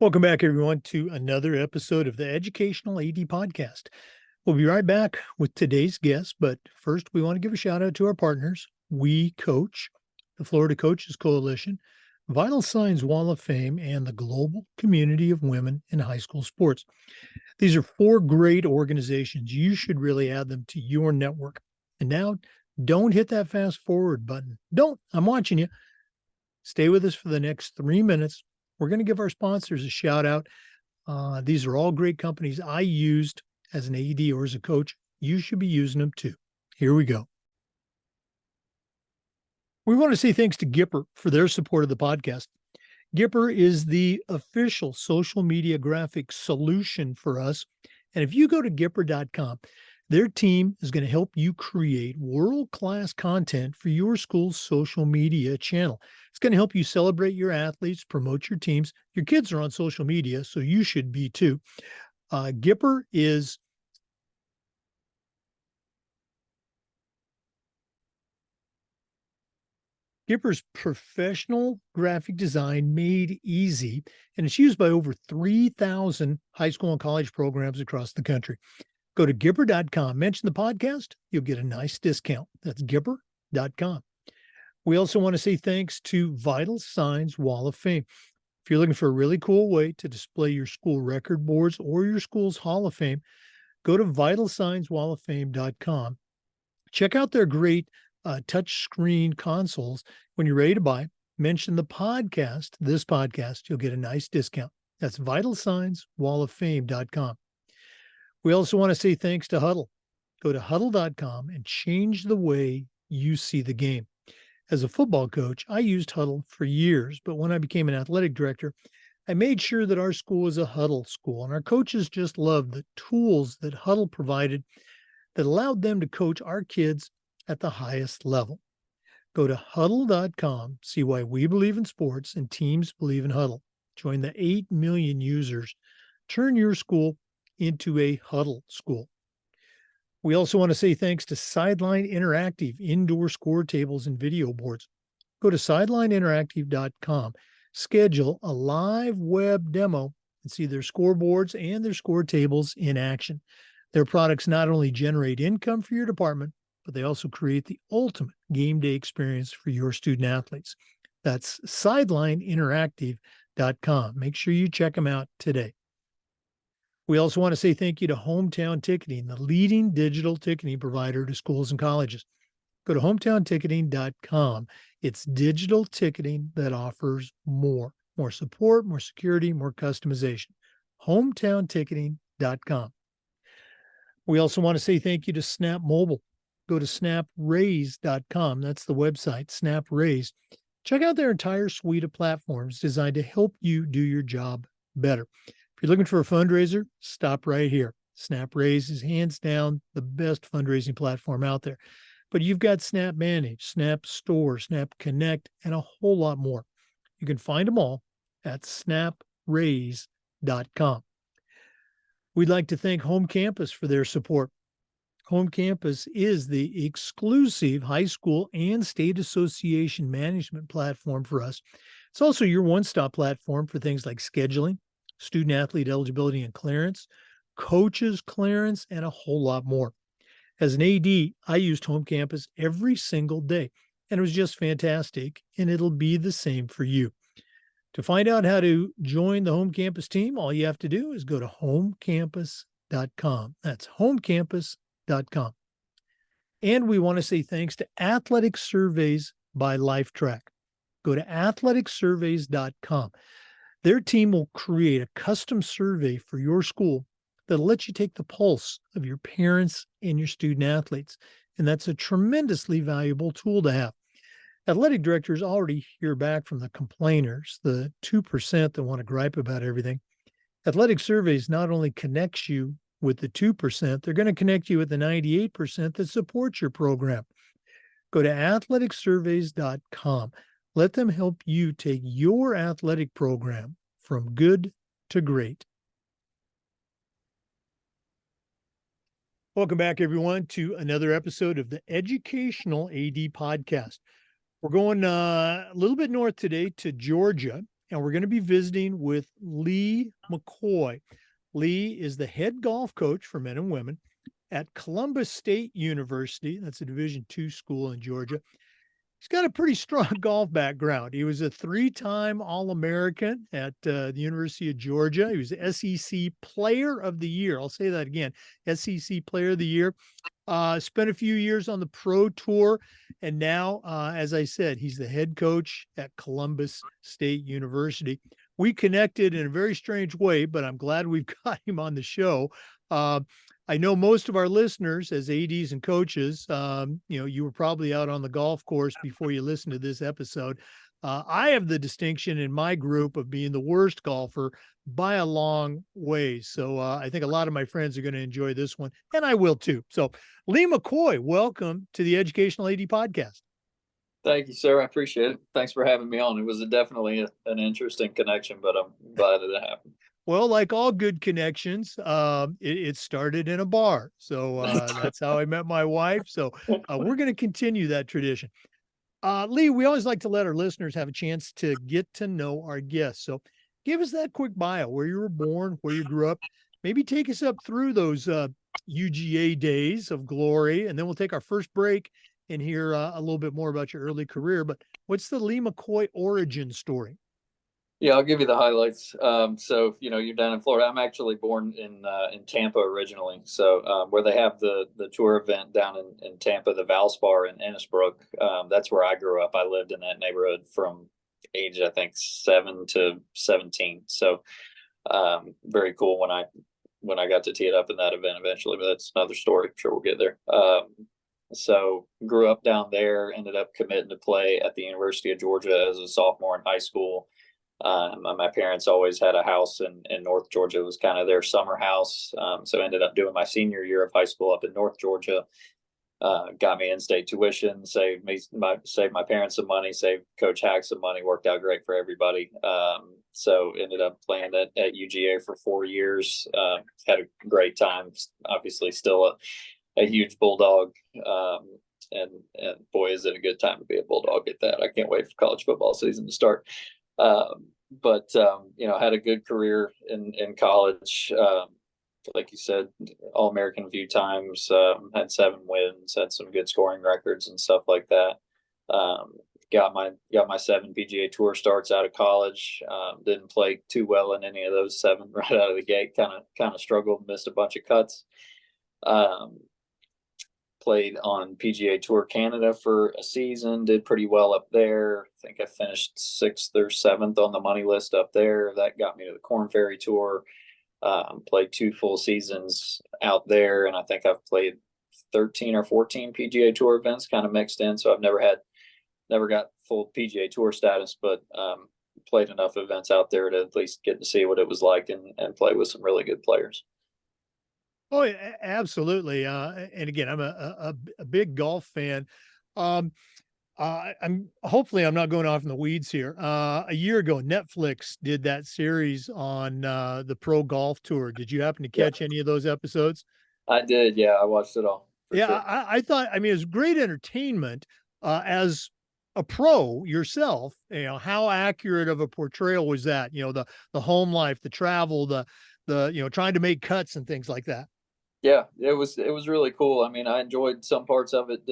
Welcome back, everyone, to another episode of the Educational AD Podcast. We'll be right back with today's guest, but first, we want to give a shout out to our partners, We Coach, the Florida Coaches Coalition, Vital Signs Wall of Fame, and the Global Community of Women in High School Sports. These are four great organizations. You should really add them to your network. And now, don't hit that fast forward button. Don't. I'm watching you. Stay with us for the next 3 minutes. We're going to give our sponsors a shout out. These are all great companies I used as an AD or as a coach. You should be using them too. Here we go. We want to say thanks to Gipper for their support of the podcast. Gipper is the official social media graphics solution for us. And if you go to Gipper.com, their team is going to help you create world-class content for your school's social media channel. It's going to help you celebrate your athletes, promote your teams. Your kids are on social media, so you should be too. Gipper is Gipper's professional graphic design made easy, and it's used by over 3,000 high school and college programs across the country. Go to Gipper.com, mention the podcast, you'll get a nice discount. That's Gipper.com. We also want to say thanks to Vital Signs Wall of Fame. If you're looking for a really cool way to display your school record boards or your school's Hall of Fame, go to vitalsignswalloffame.com. Check out their great touch screen consoles. When you're ready to buy, mention the podcast, this podcast, you'll get a nice discount. That's vitalsignswalloffame.com. We also want to say thanks to Huddle. Go to huddle.com and change the way you see the game. As a football coach, I used Huddle for years, but when I became an athletic director, I made sure that our school was a Huddle school, and our coaches just loved the tools that Huddle provided that allowed them to coach our kids at the highest level. Go to huddle.com, see why we believe in sports and teams believe in Huddle. Join the 8 million users. Turn your school into a Huddle school. We also want to say thanks to Sideline Interactive indoor score tables and video boards. Go to sidelineinteractive.com, schedule a live web demo, and see their scoreboards and their score tables in action. Their products not only generate income for your department, but they also create the ultimate game day experience for your student athletes. That's sidelineinteractive.com. Make sure you check them out today. We also want to say thank you to Hometown Ticketing, the leading digital ticketing provider to schools and colleges. Go to hometownticketing.com. It's digital ticketing that offers more support, more security, more customization. Hometownticketing.com. We also want to say thank you to Snap Mobile. Go to snapraise.com. That's the website, SnapRaise. Check out their entire suite of platforms designed to help you do your job better. If you're looking for a fundraiser, stop right here. SnapRaise is hands down the best fundraising platform out there. But you've got Snap Manage, Snap Store, Snap Connect, and a whole lot more. You can find them all at snapraise.com. We'd like to thank Home Campus for their support. Home Campus is the exclusive high school and state association management platform for us. It's also your one-stop platform for things like scheduling, student athlete eligibility and clearance, coaches clearance, and a whole lot more. As an AD, I used Home Campus every single day, and it was just fantastic, and it'll be the same for you. To find out how to join the Home Campus team, all you have to do is go to homecampus.com. That's homecampus.com. And we want to say thanks to Athletic Surveys by LifeTrack. Go to athleticsurveys.com. Their team will create a custom survey for your school that'll let you take the pulse of your parents and your student athletes. And that's a tremendously valuable tool to have. Athletic directors already hear back from the complainers, the 2% that want to gripe about everything. Athletic Surveys not only connects you with the 2%, they're going to connect you with the 98% that support your program. Go to athleticsurveys.com. Let them help you take your athletic program from good to great. Welcome back, everyone, to another episode of the Educational AD Podcast. We're going a little bit north today to Georgia, and we're going to be visiting with Lee McCoy. Lee is the head golf coach for men and women at Columbus State University. That's a Division II school in Georgia. He's got a pretty strong golf background. He was a three-time All-American at the University of Georgia. He was the SEC Player of the Year. I'll say that again, SEC Player of the Year. Spent a few years on the Pro Tour, and now, as I said, he's the head coach at Columbus State University. We connected in a very strange way, but I'm glad we've got him on the show. I know most of our listeners as ADs and coaches, you were probably out on the golf course before you listened to this episode. I have the distinction in my group of being the worst golfer by a long way. So I think a lot of my friends are going to enjoy this one, and I will too. So Lee McCoy, welcome to the Educational AD Podcast. Thank you, sir. I appreciate it. Thanks for having me on. It was definitely an interesting connection, but I'm glad that it happened. Well, like all good connections, it started in a bar. So that's how I met my wife. So we're going to continue that tradition. Lee, we always like to let our listeners have a chance to get to know our guests. So give us that quick bio, where you were born, where you grew up. Maybe take us up through those UGA days of glory, and then we'll take our first break and hear a little bit more about your early career. But what's the Lee McCoy origin story? Yeah, I'll give you the highlights. So, you're down in Florida. I'm actually born in Tampa originally. So where they have the tour event down in Tampa, the Valspar in Innisbrook, that's where I grew up. I lived in that neighborhood from age, I think, 7 to 17. So very cool when I got to tee it up in that event eventually, but that's another story. I'm sure we'll get there. So grew up down there, ended up committing to play at the University of Georgia as a sophomore in high school. My parents always had a house in North Georgia. It was kind of their summer house. So ended up doing my senior year of high school up in North Georgia. Got me in-state tuition, saved my parents some money, saved Coach Hack some money, worked out great for everybody. So ended up playing at UGA for 4 years. Had a great time. Obviously still a huge Bulldog. And boy, is it a good time to be a Bulldog at that. I can't wait for college football season to start. But had a good career in college. Like you said, All-American a few times, had 7 wins, had some good scoring records and stuff like that. Got my 7 PGA Tour starts out of college. Didn't play too well in any of those 7 right out of the gate. Kind of struggled, missed a bunch of cuts. Played on PGA Tour Canada for a season, did pretty well up there. I think I finished 6th or 7th on the money list up there. That got me to the Korn Ferry Tour. Played 2 full seasons out there, and I think I've played 13 or 14 PGA Tour events, kind of mixed in. So I've never got full PGA Tour status, but played enough events out there to at least get to see what it was like and play with some really good players. Oh, absolutely. And again, I'm a big golf fan. I'm hopefully I'm not going off in the weeds here. A year ago, Netflix did that series on the Pro Golf Tour. Did you happen to catch any of those episodes? I did. Yeah, I watched it all. Yeah, sure. I thought, I mean, it was great entertainment as a pro yourself. How accurate of a portrayal was that? The home life, the travel, the trying to make cuts and things like that. Yeah, it was really cool. I mean, I enjoyed some parts of it.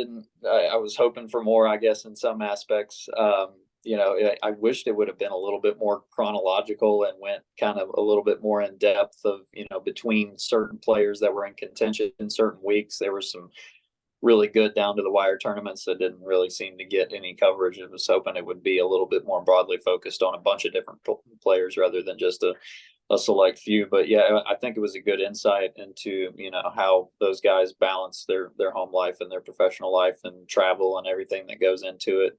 I was hoping for more, I guess, in some aspects. I wished it would have been a little bit more chronological and went kind of a little bit more in depth of, between certain players that were in contention in certain weeks. There were some really good down to the wire tournaments that didn't really seem to get any coverage. I was hoping it would be a little bit more broadly focused on a bunch of different players rather than just a select few. But yeah, I think it was a good insight into, how those guys balance their home life and their professional life and travel and everything that goes into it.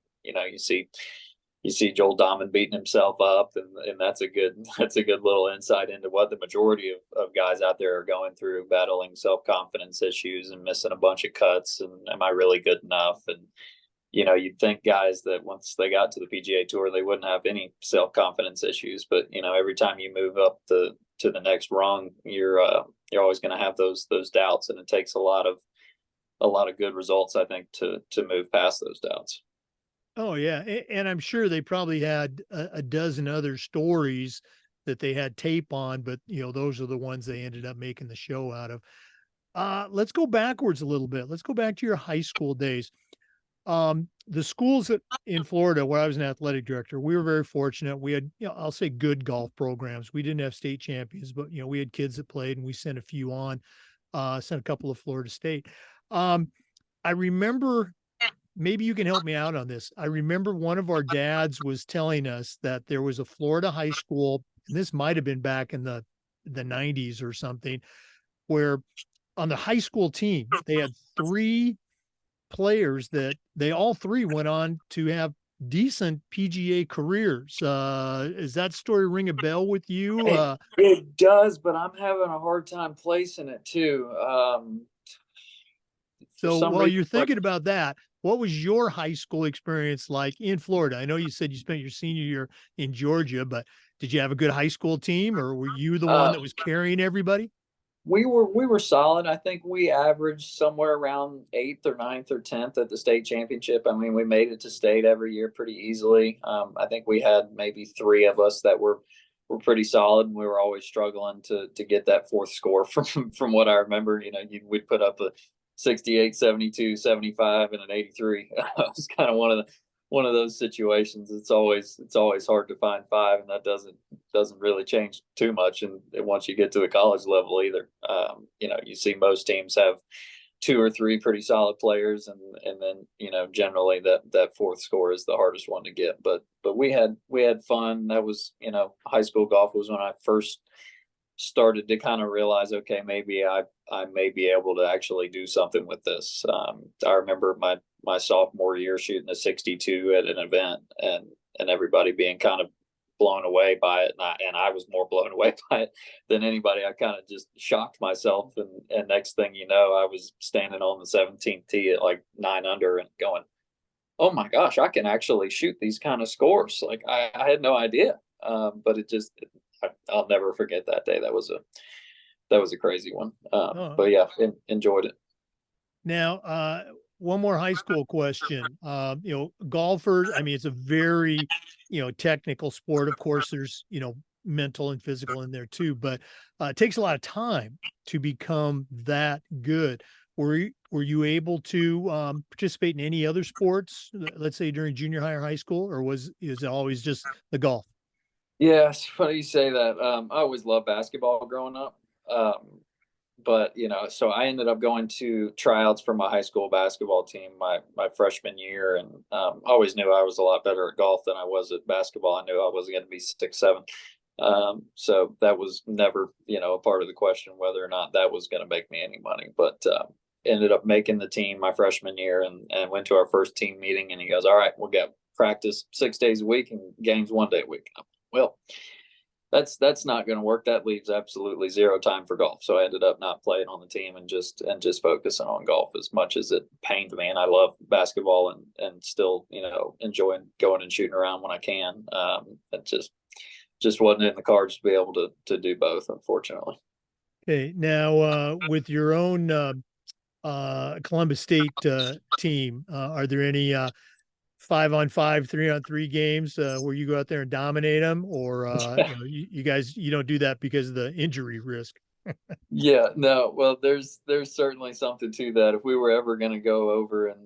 You see Joel Dahman beating himself up, and that's a good little insight into what the majority of guys out there are going through, battling self-confidence issues and missing a bunch of cuts. And am I really good enough? And you'd think guys that once they got to the PGA Tour, they wouldn't have any self-confidence issues. But, every time you move up to the next rung, you're always going to have those doubts. And it takes a lot of good results, I think, to move past those doubts. Oh yeah, and I'm sure they probably had a dozen other stories that they had tape on, but those are the ones they ended up making the show out of. Let's go backwards a little bit. Let's go back to your high school days. The schools in Florida where I was an athletic director, we were very fortunate. We had, I'll say good golf programs. We didn't have state champions, but we had kids that played and we sent a few on, sent a couple of Florida State. I remember, maybe you can help me out on this. I remember one of our dads was telling us that there was a Florida high school, and this might have been back in the 90s or something, where on the high school team, they had three players that they all three went on to have decent PGA careers. Is that story ring a bell with you? It does, but I'm having a hard time placing it too. For So some while reason, you're thinking about that, what was your high school experience like in Florida? I know you said you spent your senior year in Georgia, but did you have a good high school team, or were you the one uh, that was carrying everybody? we were solid. I think we averaged somewhere around eighth or ninth or 10th at the state championship. I mean, we made it to state every year pretty easily. I think we had maybe three of us that were pretty solid, and we were always struggling to get that fourth score from what I remember. We'd put up a 68, 72, 75, and an 83. It was kind of one of those situations. It's always hard to find five, and that doesn't really change too much. And once you get to the college level, either, you see most teams have two or three pretty solid players, and then generally that fourth score is the hardest one to get. But we had fun. That was high school golf was when I first started to kind of realize, okay, maybe I may be able to actually do something with this. I remember my sophomore year shooting a 62 at an event, and everybody being kind of blown away by it, and I was more blown away by it than anybody. I kind of just shocked myself, and next thing you know, I was standing on the 17th tee at like 9 under and going, oh my gosh, I can actually shoot these kind of scores. Like I had no idea. But I'll never forget that day. That was a crazy one. Oh, But yeah, enjoyed it. now, one more high school question. Golfers, I mean, it's a very, technical sport. Of course, there's, mental and physical in there too, but it takes a lot of time to become that good. Were you able to participate in any other sports, let's say during junior high or high school, or is it always just the golf? Yeah, it's funny you say that. I always loved basketball growing up. But so I ended up going to tryouts for my high school basketball team my freshman year, and I always knew I was a lot better at golf than I was at basketball. I knew I wasn't going to be 6'7". So that was never a part of the question whether or not that was going to make me any money. But ended up making the team my freshman year, and went to our first team meeting, and he goes, all right, we'll get practice 6 days a week and games 1 day a week. Well, that's not going to work. That leaves absolutely zero time for golf. So I ended up not playing on the team, and just focusing on golf, as much as it pained me. And I love basketball, and still enjoying going and shooting around when I can. It just wasn't in the cards to be able to do both, unfortunately. Okay, now with your own Columbus State team, are there any 5-on-5, 3-on-3 games where you go out there and dominate them, or you guys you don't do that because of the injury risk? Yeah, no. Well, there's certainly something to that. If we were ever going to go over and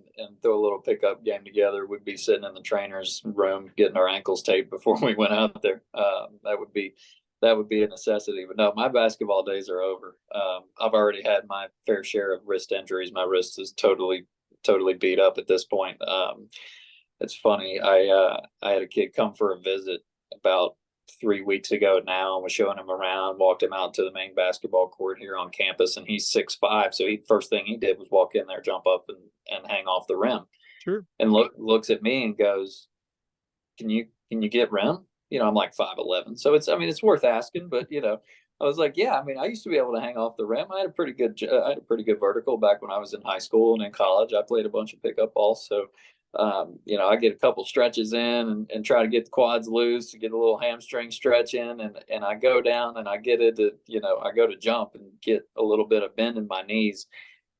throw a little pickup game together, we'd be sitting in the trainer's room getting our ankles taped before we went out there. That would be a necessity. But no, my basketball days are over. I've already had my fair share of wrist injuries. My wrist is totally beat up at this point. It's funny. I had a kid come for a visit about 3 weeks ago now, and was showing him around, walked him out to the main basketball court here on campus, and he's 6'5". So first thing he did was walk in there, jump up, and hang off the rim, Sure. and looks at me and goes, can you get rim? I'm like 5'11". So it's worth asking, but I was like, yeah, I mean, I used to be able to hang off the rim. I had a pretty good vertical back when I was in high school, and in college I played a bunch of pickup balls. So I get a couple stretches in, and try to get the quads loose, to get a little hamstring stretch in, and I go down, and I get it to, I go to jump and get a little bit of bend in my knees.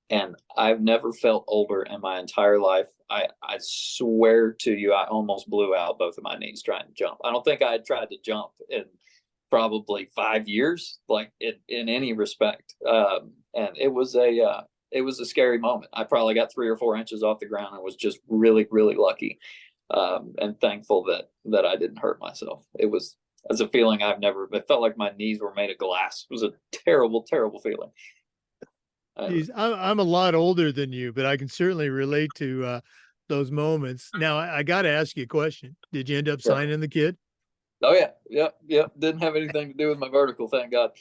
And I've never felt older in my entire life. I swear to you, I almost blew out both of my knees trying to jump. I don't think I had tried to jump in probably 5 years, like in any respect. And it was a scary moment. I probably got 3 or 4 inches off the ground and was just really, really lucky, and thankful that I didn't hurt myself. It's a feeling it felt like my knees were made of glass. It was a terrible, terrible feeling. Geez, I'm a lot older than you, but I can certainly relate to those moments. Now, I got to ask you a question. Did you end up Yeah. signing the kid? Oh yeah, yep. Didn't have anything to do with my vertical, thank God.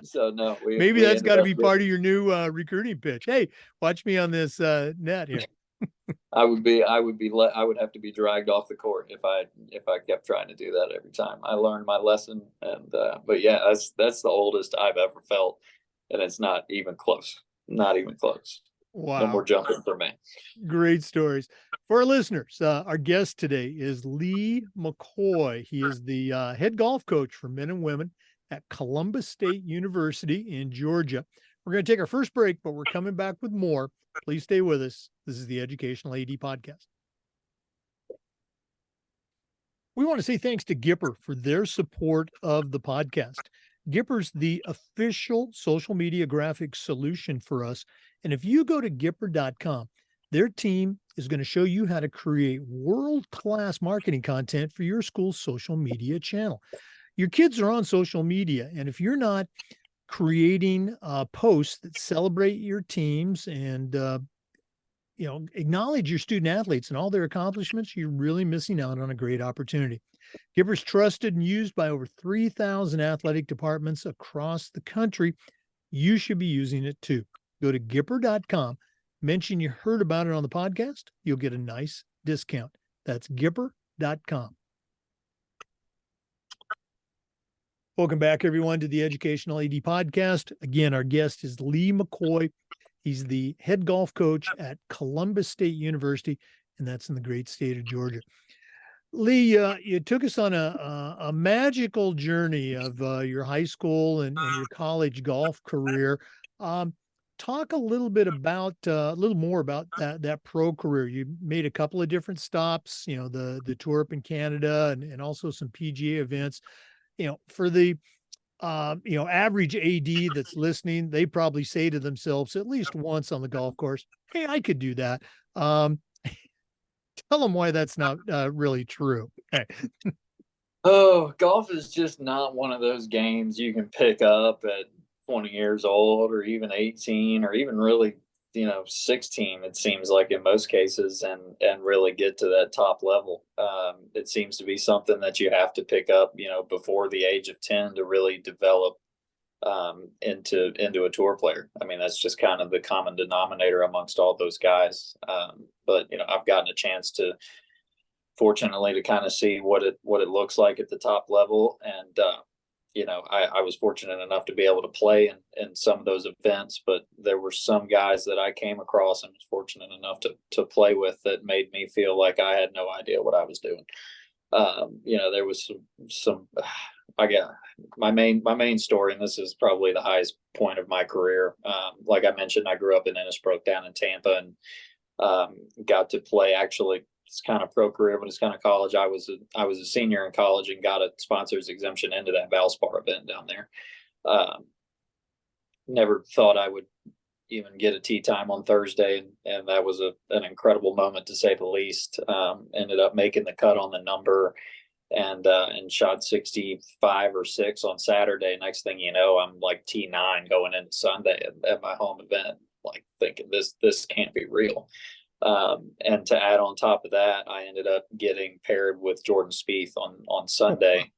So no, Maybe we that's ended got to up be part of your new recruiting pitch. Hey, watch me on this net here. I would have to be dragged off the court if I kept trying to do that every time. I learned my lesson, and but yeah, that's the oldest I've ever felt, and it's not even close. Not even close. No more Wow. jumping for me. Great stories. For our listeners, our guest today is Lee McCoy. He is the head golf coach for men and women at Columbus State University in Georgia. We're going to take our first break, but we're coming back with more. Please stay with us. This is the Educational AD Podcast. We want to say thanks to Gipper for their support of the podcast. Gipper's the official social media graphics solution for us. And if you go to Gipper.com, their team is going to show you how to create world-class marketing content for your school's social media channel. Your kids are on social media, and if you're not creating posts that celebrate your teams and acknowledge your student athletes and all their accomplishments, you're really missing out on a great opportunity. Gipper's trusted and used by over 3,000 athletic departments across the country. You should be using it too. Go to Gipper.com, mention you heard about it on the podcast. You'll get a nice discount. That's Gipper.com. Welcome back, everyone, to the Educational AD Podcast. Again, our guest is Lee McCoy. He's the head golf coach at Columbus State University, and that's in the great state of Georgia. Lee, you took us on a magical journey of your high school and your college golf career. Talk a little bit about a little more about that pro career. You made a couple of different stops, the tour up in Canada and also some PGA events. For the average AD that's listening, they probably say to themselves at least once on the golf course, "Hey, I could do that." Tell them why that's not really true. Hey. Oh, golf is just not one of those games you can pick up at 20 years old or even 18 or even really, 16, it seems like in most cases, and really get to that top level. It seems to be something that you have to pick up, before the age of 10 to really develop into a tour player. I mean, that's just kind of the common denominator amongst all those guys. But I've gotten a chance fortunately to kind of see what it looks like at the top level, and I was fortunate enough to be able to play in some of those events, but there were some guys that I came across and was fortunate enough to play with that made me feel like I had no idea what I was doing. There was some I got my main story, and this is probably the highest point of my career. Like I mentioned, I grew up in Innisbrook down in Tampa, and got to play, actually, it's kind of pro career, but it's kind of college. I was a senior in college and got a sponsor's exemption into that Valspar event down there. Never thought I would even get a tee time on Thursday, and that was an incredible moment, to say the least. Ended up making the cut on the number, and shot 65 or 6 on Saturday. Next thing you know, I'm like T9 going into Sunday at my home event, like thinking this can't be real. And to add on top of that, I ended up getting paired with Jordan Spieth on Sunday.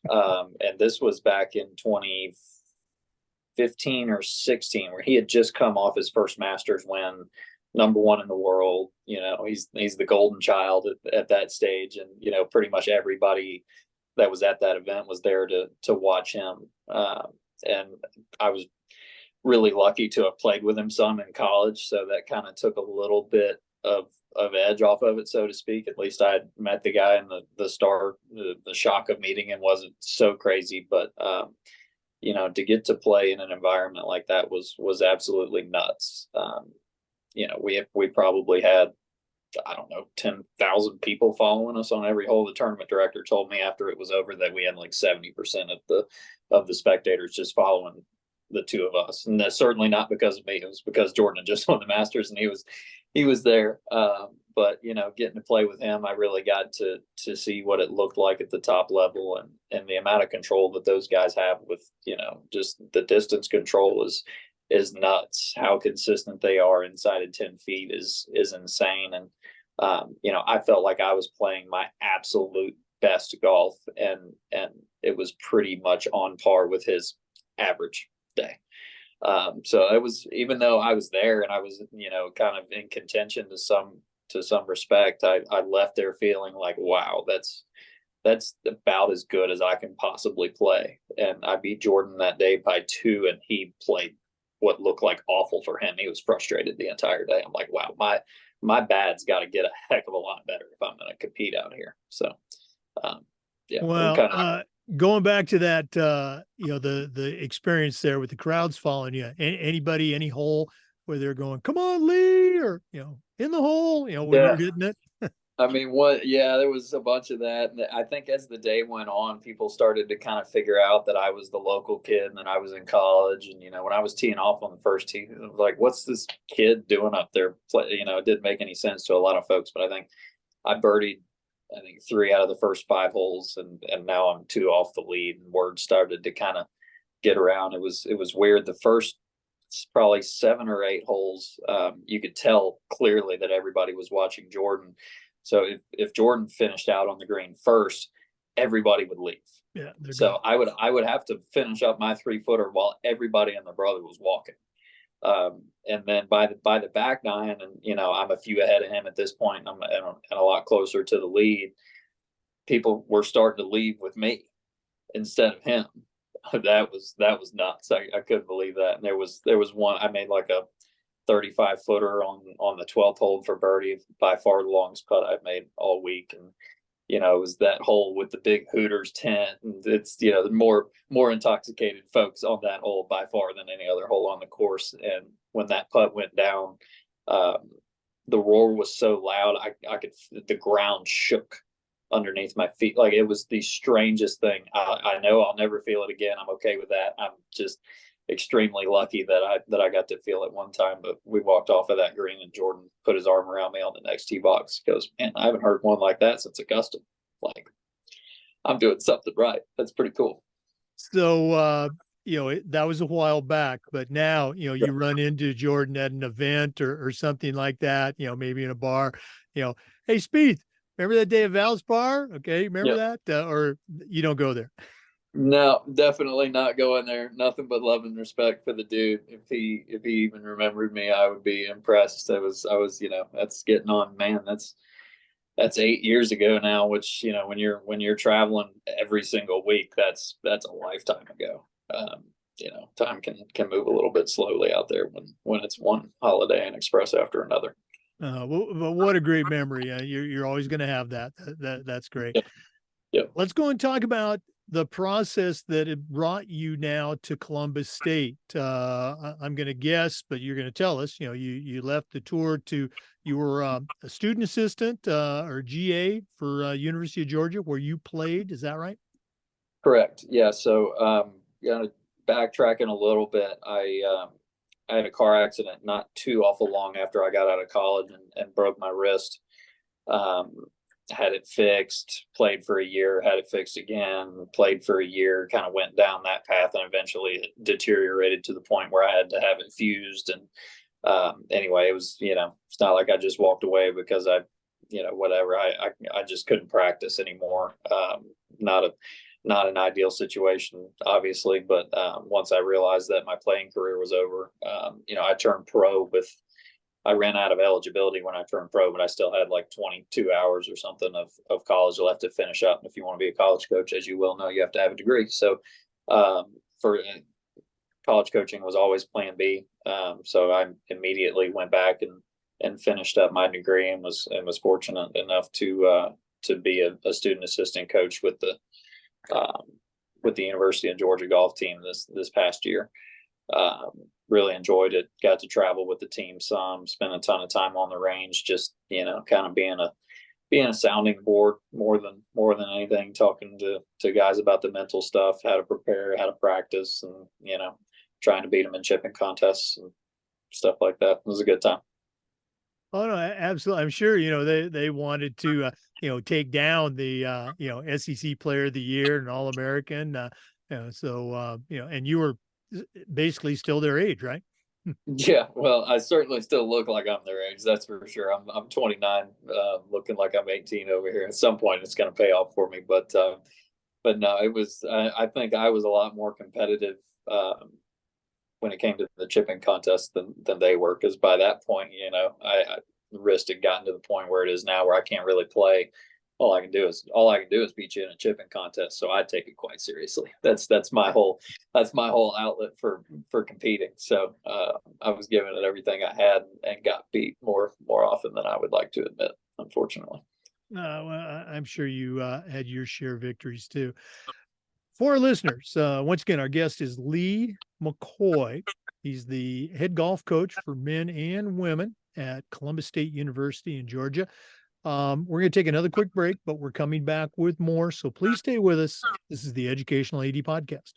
And this was back in 2015 or 16, where he had just come off his first Masters win, #1 in the world. He's the golden child at that stage. And, pretty much everybody that was at that event was there to watch him. And I was really lucky to have played with him some in college. So that kind of took a little bit of edge off of it, so to speak. At least I had met the guy, and the shock of meeting him wasn't so crazy. But, to get to play in an environment like that was absolutely nuts. We probably had I don't know, 10,000 people following us on every hole. The tournament director told me after it was over that we had like 70% of the spectators just following the two of us, and that's certainly not because of me. It was because Jordan had just won the Masters, and he was there. But you know, getting to play with him, I really got to see what it looked like at the top level, and the amount of control that those guys have with, you know, just the distance control is nuts. How consistent they are inside of 10 feet is insane. And you know, I felt like I was playing my absolute best golf, and it was pretty much on par with his average day. So it was, even though I was there and I was, you know, kind of in contention to some respect, I left there feeling like, wow, that's about as good as I can possibly play. And I beat Jordan that day by 2, and he played what looked like awful for him. He was frustrated the entire day. I'm like, wow, my bad's got to get a heck of a lot better if I'm going to compete out here. So, yeah, Well, going back to that, you know, the experience there with the crowds following you, anybody, any hole where they're going, come on, Lee, or, you know, in the hole, you know, when you're hitting it. I mean, yeah, there was a bunch of that. And I think as the day went on, people started to kind of figure out that I was the local kid and that I was in college. And, you know, when I was teeing off on the first tee, it was like, what's this kid doing up there? You know, it didn't make any sense to a lot of folks, but I think I birdied, I think 3 out of the first 5 holes, and now I'm 2 off the lead, and word started to kind of get around. It was weird. The first probably 7 or 8 holes, you could tell clearly that everybody was watching Jordan. So if Jordan finished out on the green first, everybody would leave. Yeah. So I would have to finish up my 3-footer while everybody and their brother was walking. And then by the back 9, and you know, I'm a few ahead of him at this point, I'm and a lot closer to the lead. People were starting to leave with me instead of him. That was nuts. I couldn't believe that. And there was one, I made like a 35-footer on the 12th hole for birdie, by far the longest putt I've made all week. And you know, it was that hole with the big Hooters tent, and it's, you know, more intoxicated folks on that hole by far than any other hole on the course. And when that putt went down, the roar was so loud, I could, the ground shook underneath my feet. Like, it was the strangest thing. I know I'll never feel it again. I'm okay with that. I'm just extremely lucky that I got to feel it one time. But we walked off of that green, and Jordan put his arm around me on the next tee box. He goes, man, I haven't heard one like that since Augusta. Like, I'm doing something right. That's pretty cool. So, you know, that was a while back, but now, you know, you run into Jordan at an event or something like that, you know, maybe in a bar, you know, hey, Spieth, remember that day of Valspar? Okay. Remember that? Or you don't go there? No, definitely not going there. Nothing but love and respect for the dude. If he even remembered me, I would be impressed. I was, you know, that's getting on, man. That's 8 years ago now, which, you know, when you're traveling every single week, that's a lifetime ago. You know, time can move a little bit slowly out there when it's one holiday and express after another. Well, what a great memory. You're always going to have that. That's great. Yep. Let's go and talk about the process that it brought you now to Columbus State. I'm going to guess, but you're going to tell us, you know, you left the tour you were a student assistant or GA for University of Georgia, where you played. Is that right? Correct. Yeah. So, kind of backtracking a little bit, I had a car accident not too awful long after I got out of college, and broke my wrist. Had it fixed, played for a year, had it fixed again, played for a year, kind of went down that path, and eventually it deteriorated to the point where I had to have it fused. And anyway, it was, you know, it's not like I just walked away because you know, whatever, I just couldn't practice anymore. Not an ideal situation, obviously, but once I realized that my playing career was over, you know, I ran out of eligibility when I turned pro, but I still had like 22 hours or something of college left to finish up. And if you want to be a college coach, as you well know, you have to have a degree. So for college coaching was always plan B. So I immediately went back and finished up my degree, and was fortunate enough to be a student assistant coach with the University of Georgia golf team this past year. Really enjoyed it. Got to travel with the team some, spent a ton of time on the range, just, kind of being a sounding board more than anything, talking to guys about the mental stuff, how to prepare, how to practice, and trying to beat them in chipping contests and stuff like that. It was a good time. Oh no, absolutely. I'm sure, they wanted to, take down the, SEC player of the year and All-American. And you were basically still their age, right? Yeah, well, I certainly still look like I'm their age. That's for sure. I'm 29, looking like I'm 18 over here. At some point, it's going to pay off for me. But no, it was. I think I was a lot more competitive when it came to the chipping contest than they were. Because by that point, the wrist had gotten to the point where it is now, where I can't really play. All I can do is beat you in a chipping contest. So I take it quite seriously. That's my whole outlet for competing. So I was giving it everything I had and got beat more often than I would like to admit, unfortunately. Well, I'm sure you had your share of victories too. For our listeners, once again, our guest is Lee McCoy. He's the head golf coach for men and women at Columbus State University in Georgia. We're going to take another quick break, but we're coming back with more. So please stay with us. This is the Educational AD Podcast.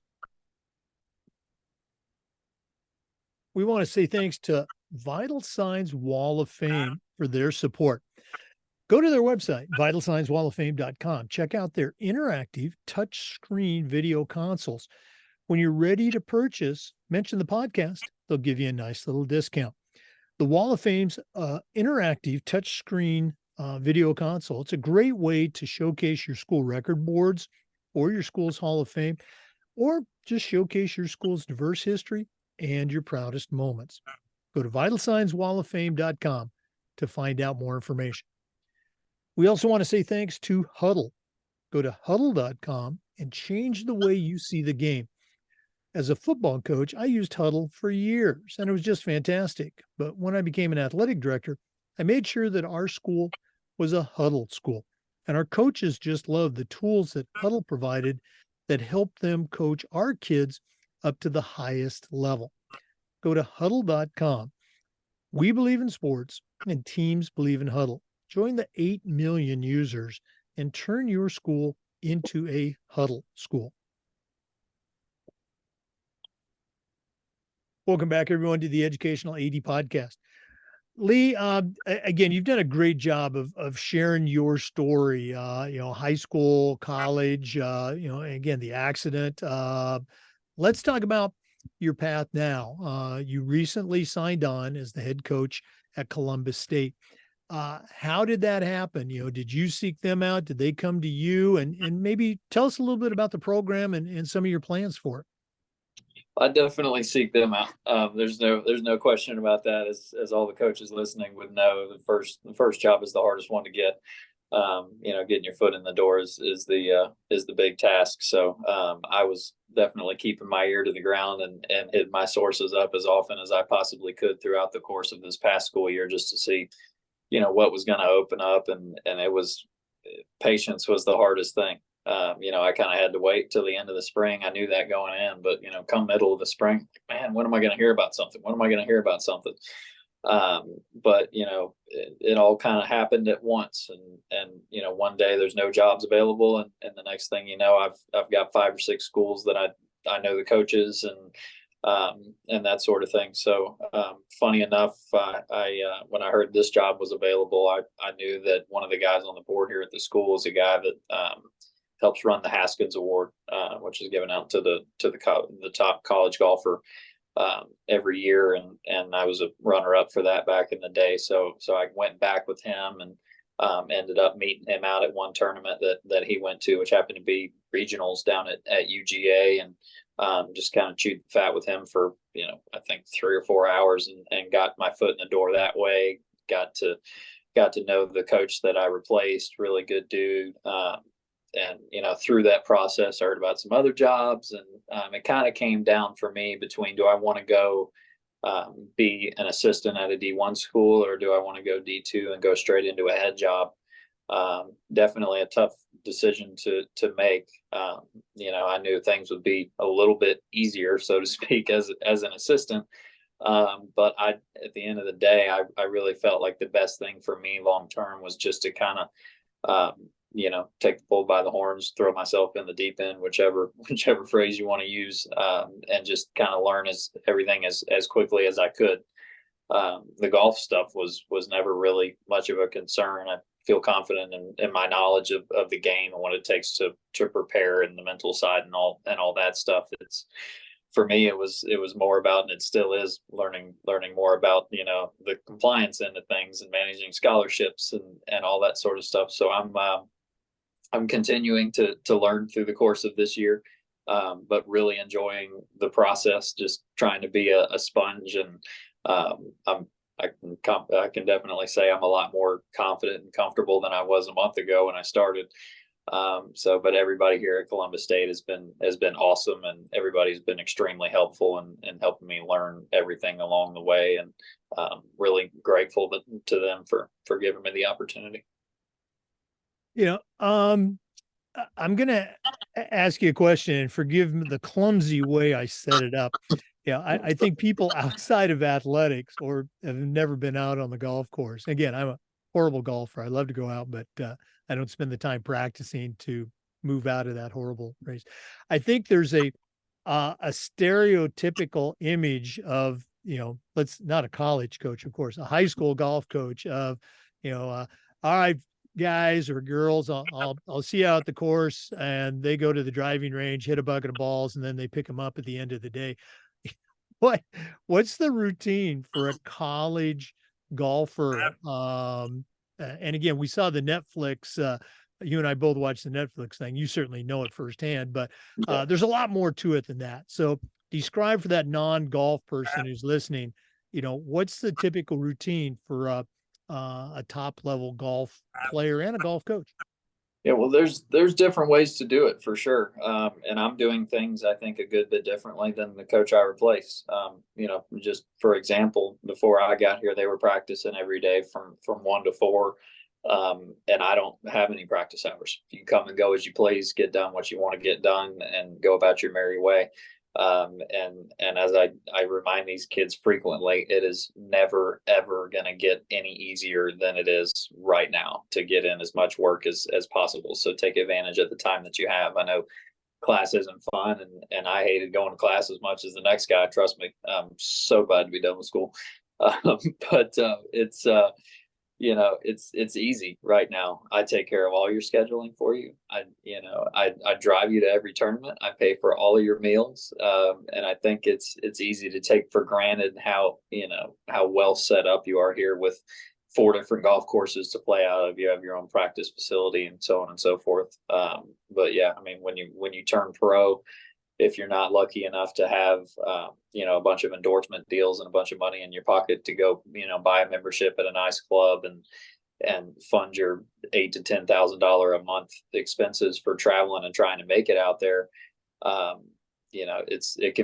We want to say thanks to Vital Signs Wall of Fame for their support. Go to their website, vitalsignswalloffame.com. Check out their interactive touchscreen video consoles. When you're ready to purchase, mention the podcast. They'll give you a nice little discount. The Wall of Fame's interactive touchscreen video console. It's a great way to showcase your school record boards or your school's Hall of Fame, or just showcase your school's diverse history and your proudest moments. Go to vitalsignswalloffame.com to find out more information. We also want to say thanks to Huddle. Go to huddle.com and change the way you see the game. As a football coach, I used Huddle for years, and it was just fantastic. But when I became an athletic director, I made sure that our school was a Huddle school. And our coaches just loved the tools that Huddle provided that helped them coach our kids up to the highest level. Go to huddle.com. We believe in sports, and teams believe in Huddle. Join the 8 million users and turn your school into a Huddle school. Welcome back, everyone, to the Educational AD Podcast. Lee, again, you've done a great job of sharing your story, high school, college, again, the accident. Let's talk about your path now. You recently signed on as the head coach at Columbus State. How did that happen? Did you seek them out? Did they come to you? And maybe tell us a little bit about the program and some of your plans for it. I definitely seek them out. There's no question about that. As all the coaches listening would know, the first job is the hardest one to get. Getting your foot in the door is the big task. So I was definitely keeping my ear to the ground and hit my sources up as often as I possibly could throughout the course of this past school year, just to see, what was going to open up. And it was, patience was the hardest thing. I kind of had to wait till the end of the spring. I knew that going in, but come middle of the spring, man, when am I going to hear about something? When am I going to hear about something? But it all kind of happened at once, and one day there's no jobs available, and the next thing you know, I've got 5 or 6 schools that I know the coaches and that sort of thing. So funny enough, I when I heard this job was available, I knew that one of the guys on the board here at the school is a guy that helps run the Haskins Award, which is given out to the top college golfer every year, and I was a runner up for that back in the day. So I went back with him and ended up meeting him out at one tournament that he went to, which happened to be regionals down at UGA, and just kind of chewed the fat with him for I think 3 or 4 hours, and got my foot in the door that way. Got to know the coach that I replaced, really good dude. And through that process, I heard about some other jobs, and it kind of came down for me between, do I want to go be an assistant at a D1 school, or do I want to go D2 and go straight into a head job? Definitely a tough decision to make. I knew things would be a little bit easier, so to speak, as an assistant. But at the end of the day, I really felt like the best thing for me long term was just to kind of, take the bull by the horns, throw myself in the deep end, whichever phrase you want to use, and just kind of learn everything as quickly as I could. The golf stuff was never really much of a concern. I feel confident in my knowledge of the game and what it takes to prepare, and the mental side and all that stuff. It's For me, it was more about, and it still is, learning more about the compliance end of things and managing scholarships and all that sort of stuff. So I'm continuing to learn through the course of this year, but really enjoying the process. Just trying to be a sponge, and I can definitely say I'm a lot more confident and comfortable than I was a month ago when I started. But everybody here at Columbus State has been awesome, and everybody's been extremely helpful in helping me learn everything along the way, and really grateful to them for giving me the opportunity. I'm going to ask you a question, and forgive me the clumsy way I set it up. Yeah, I think people outside of athletics or have never been out on the golf course. Again, I'm a horrible golfer. I love to go out, but I don't spend the time practicing to move out of that horrible race. I think there's a stereotypical image of, let's not a college coach, of course, a high school golf coach of, all right, guys or girls, I'll see you out at the course, and they go to the driving range, hit a bucket of balls, and then they pick them up at the end of the day. What's the routine for a college golfer? And again, we saw the Netflix, you and I both watched the Netflix thing. You certainly know it firsthand, but there's a lot more to it than that. So describe for that non-golf person who's listening, what's the typical routine for a top level golf player and a golf coach? Yeah, well, there's different ways to do it for sure, and I'm doing things I think a good bit differently than the coach I replaced. Just for example, before I got here, they were practicing every day from 1 to 4, and I don't have any practice hours. You come and go as you please, get done what you want to get done, and go about your merry way. And as I remind these kids frequently, it is never ever going to get any easier than it is right now to get in as much work as possible. So take advantage of the time that you have. I know class isn't fun, and I hated going to class as much as the next guy. Trust me, I'm so glad to be done with school. But it's easy right now. I take care of all your scheduling for you. I drive you to every tournament. I pay for all of your meals. And I think it's easy to take for granted how well set up you are here with 4 different golf courses to play out of. You have your own practice facility and so on and so forth. But yeah, I mean, when you turn pro, if you're not lucky enough to have a bunch of endorsement deals and a bunch of money in your pocket to go buy a membership at a nice club and fund your $8,000 to $10,000 a month expenses for traveling and trying to make it out there, it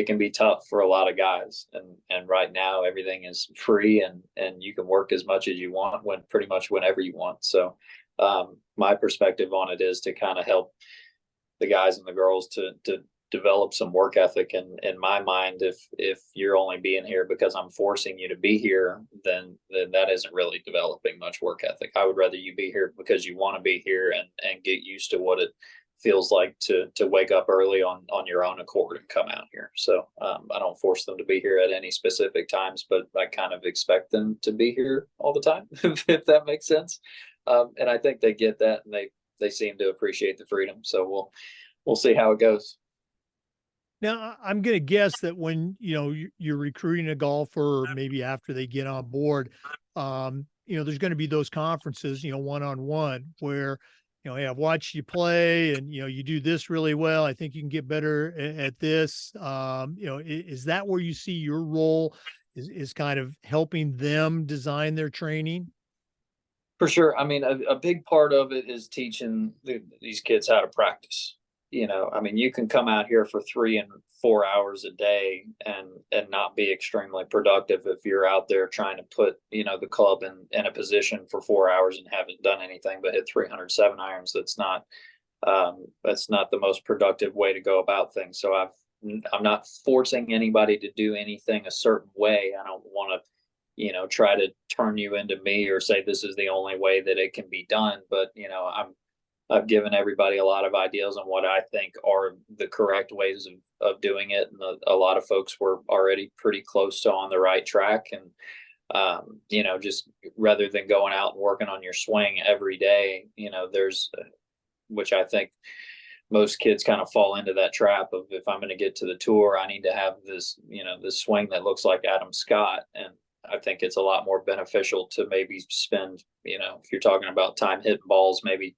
can be tough for a lot of guys. And right now everything is free, and you can work as much as you want pretty much whenever you want. So my perspective on it is to kind of help the guys and the girls to develop some work ethic. And in my mind, if you're only being here because I'm forcing you to be here, then that isn't really developing much work ethic. I would rather you be here because you want to be here and get used to what it feels like to wake up early on your own accord and come out here. So I don't force them to be here at any specific times, but I kind of expect them to be here all the time, if that makes sense. And I think they get that, and they seem to appreciate the freedom. So we'll see how it goes. Now, I'm going to guess that when, you're recruiting a golfer, or maybe after they get on board, there's going to be those conferences, one-on-one where, hey, I've watched you play, and, you do this really well. I think you can get better at this. Is that where you see your role is kind of helping them design their training? For sure. I mean, a big part of it is teaching these kids how to practice. I mean, you can come out here for 3 and 4 hours a day and not be extremely productive if you're out there trying to put, the club in a position for 4 hours and haven't done anything but hit 307 irons. That's not the most productive way to go about things. So I'm not forcing anybody to do anything a certain way. I don't want to, try to turn you into me or say this is the only way that it can be done. But, I've given everybody a lot of ideas on what I think are the correct ways of doing it. And a lot of folks were already pretty close to on the right track. And, just rather than going out and working on your swing every day, which I think most kids kind of fall into that trap of, if I'm going to get to the tour, I need to have this swing that looks like Adam Scott. And I think it's a lot more beneficial to maybe spend, if you're talking about time hitting balls, maybe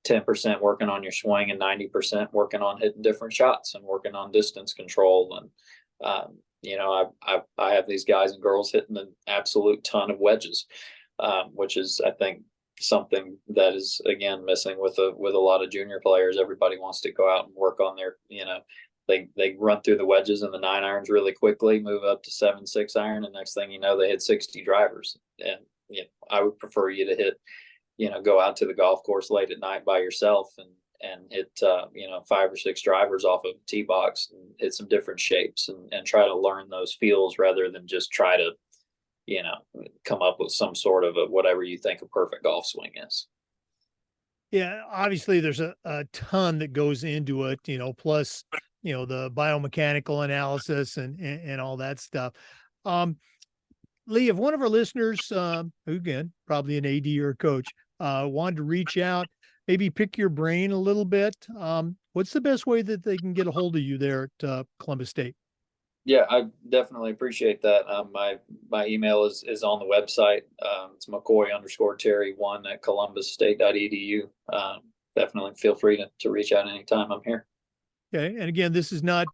10% working on your swing and 90% working on hitting different shots and working on distance control. And, I have these guys and girls hitting an absolute ton of wedges, which is, I think, something that is, again, missing with a lot of junior players. Everybody wants to go out and work on their, they run through the wedges and the 9-irons really quickly, move up to 7-6 iron, and next thing you know, they hit 60 drivers. And I would prefer you to hit, go out to the golf course late at night by yourself and hit 5 or 6 drivers off of a tee box and hit some different shapes and try to learn those feels rather than just try to come up with some sort of whatever you think a perfect golf swing is. Yeah, obviously there's a ton that goes into it, plus, the biomechanical analysis and all that stuff. Lee, if one of our listeners, who again, probably an AD or a coach, wanted to reach out, maybe pick your brain a little bit, what's the best way that they can get a hold of you there at Columbus State? Yeah, I definitely appreciate that. My email is on the website. It's McCoy_Terry1 at columbusstate.edu. Definitely feel free to reach out anytime. I'm here. Okay. And again, this is not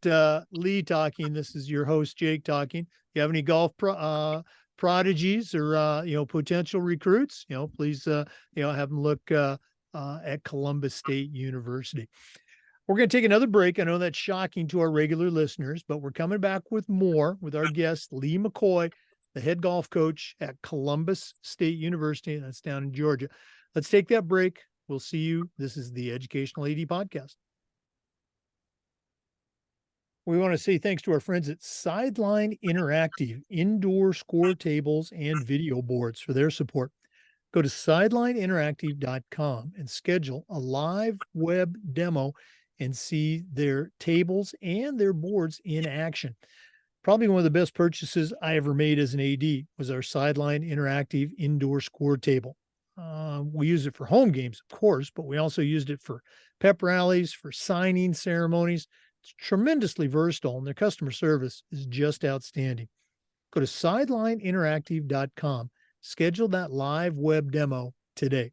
Lee talking. This is your host, Jake, talking. If you have any golf prodigies or, potential recruits, please, have them look at Columbus State University. We're going to take another break. I know that's shocking to our regular listeners, but we're coming back with more with our guest, Lee McCoy, the head golf coach at Columbus State University. That's down in Georgia. Let's take that break. We'll see you. This is the Educational AD Podcast. We want to say thanks to our friends at Sideline Interactive, indoor score tables and video boards for their support. Go to sidelineinteractive.com and schedule a live web demo and see their tables and their boards in action. Probably one of the best purchases I ever made as an AD was our Sideline Interactive indoor score table. We use it for home games, of course, but we also used it for pep rallies, for signing ceremonies. It's tremendously versatile, and their customer service is just outstanding. Go to sidelineinteractive.com. Schedule that live web demo today.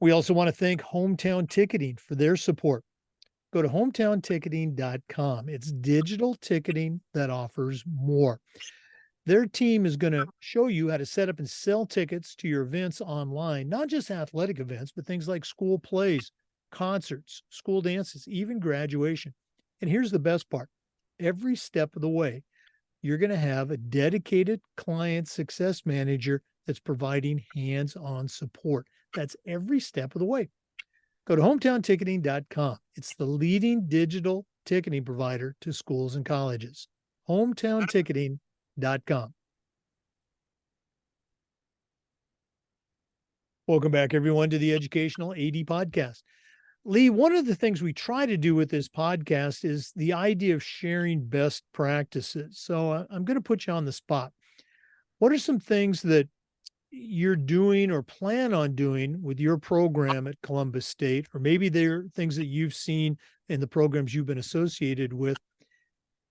We also want to thank Hometown Ticketing for their support. Go to hometownticketing.com. It's digital ticketing that offers more. Their team is going to show you how to set up and sell tickets to your events online, not just athletic events, but things like school plays, concerts, school dances, even graduation. And here's the best part. Every step of the way, you're going to have a dedicated client success manager that's providing hands-on support. That's every step of the way. Go to hometownticketing.com. It's the leading digital ticketing provider to schools and colleges. hometownticketing.com. Welcome back, everyone, to the Educational AD Podcast. Lee, one of the things we try to do with this podcast is the idea of sharing best practices. So I'm going to put you on the spot. What are some things that you're doing or plan on doing with your program at Columbus State, or maybe they're things that you've seen in the programs you've been associated with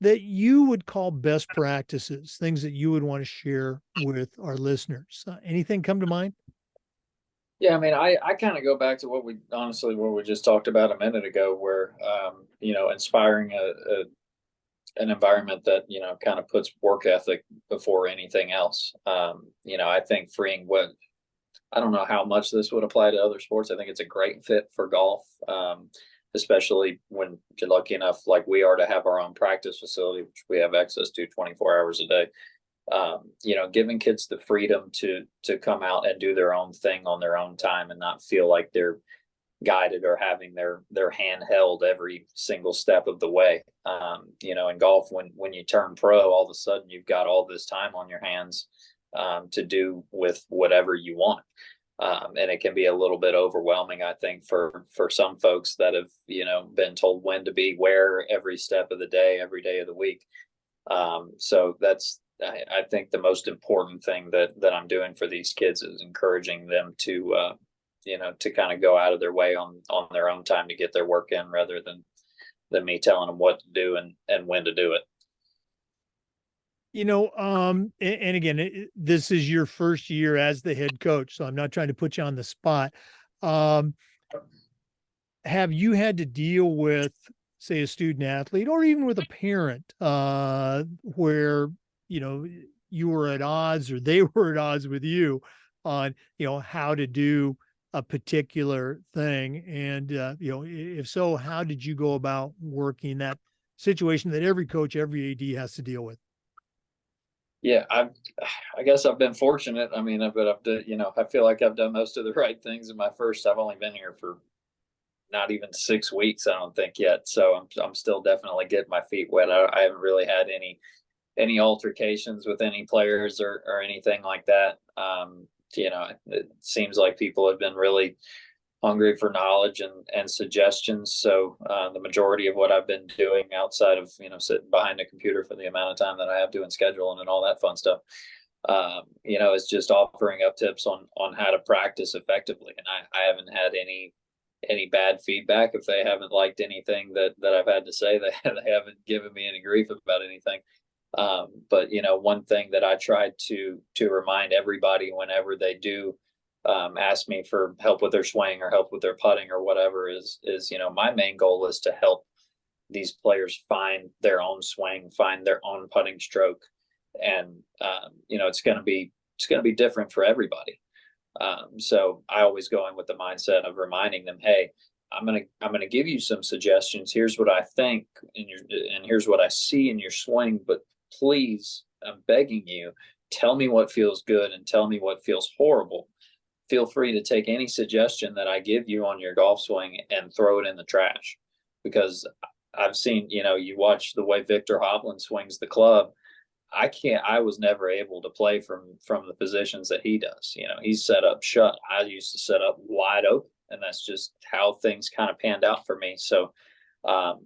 that you would call best practices, things that you would want to share with our listeners? Anything come to mind? Yeah, I mean, I kind of go back to what we just talked about a minute ago, where, inspiring an environment that, kind of puts work ethic before anything else. I think I don't know how much this would apply to other sports. I think it's a great fit for golf. especially when you're lucky enough, like we are, to have our own practice facility, which we have access to 24 hours a day. Giving kids the freedom to come out and do their own thing on their own time and not feel like they're guided or having their hand held every single step of the way. In golf, when you turn pro, all of a sudden you've got all this time on your hands to do with whatever you want. And it can be a little bit overwhelming, I think, for some folks that have, been told when to be where every step of the day, every day of the week. So that's, I think, the most important thing that I'm doing for these kids is encouraging them to, to kind of go out of their way on their own time to get their work in, rather than me telling them what to do and when to do it. And again, this is your first year as the head coach, so I'm not trying to put you on the spot. Have you had to deal with, say, a student athlete or even with a parent, where, you were at odds or they were at odds with you on, how to do a particular thing? And, if so, how did you go about working that situation that every coach, every AD has to deal with? Yeah, I guess I've been fortunate. I mean, but I've done, I feel like I've done most of the right things in my first. I've only been here for not even 6 weeks, I don't think, yet. So I'm still definitely getting my feet wet. I haven't really had any altercations with any players or anything like that. It seems like people have been really hungry for knowledge and suggestions. So the majority of what I've been doing outside of, sitting behind a computer for the amount of time that I have doing scheduling and all that fun stuff, is just offering up tips on how to practice effectively. And I haven't had any bad feedback. If they haven't liked anything that I've had to say, they haven't given me any grief about anything. But one thing that I try to remind everybody whenever they do ask me for help with their swing or help with their putting or whatever is my main goal is to help these players find their own swing, find their own putting stroke. And it's going to be different for everybody. So I always go in with the mindset of reminding them, hey, I'm gonna give you some suggestions. Here's what I think, and here's what I see in your swing. But please, I'm begging you, tell me what feels good and tell me what feels horrible. Feel free to take any suggestion that I give you on your golf swing and throw it in the trash, because I've seen, you watch the way Victor Hovland swings the club. I was never able to play from the positions that he does. He's set up shut. I used to set up wide open, and that's just how things kind of panned out for me. So I'm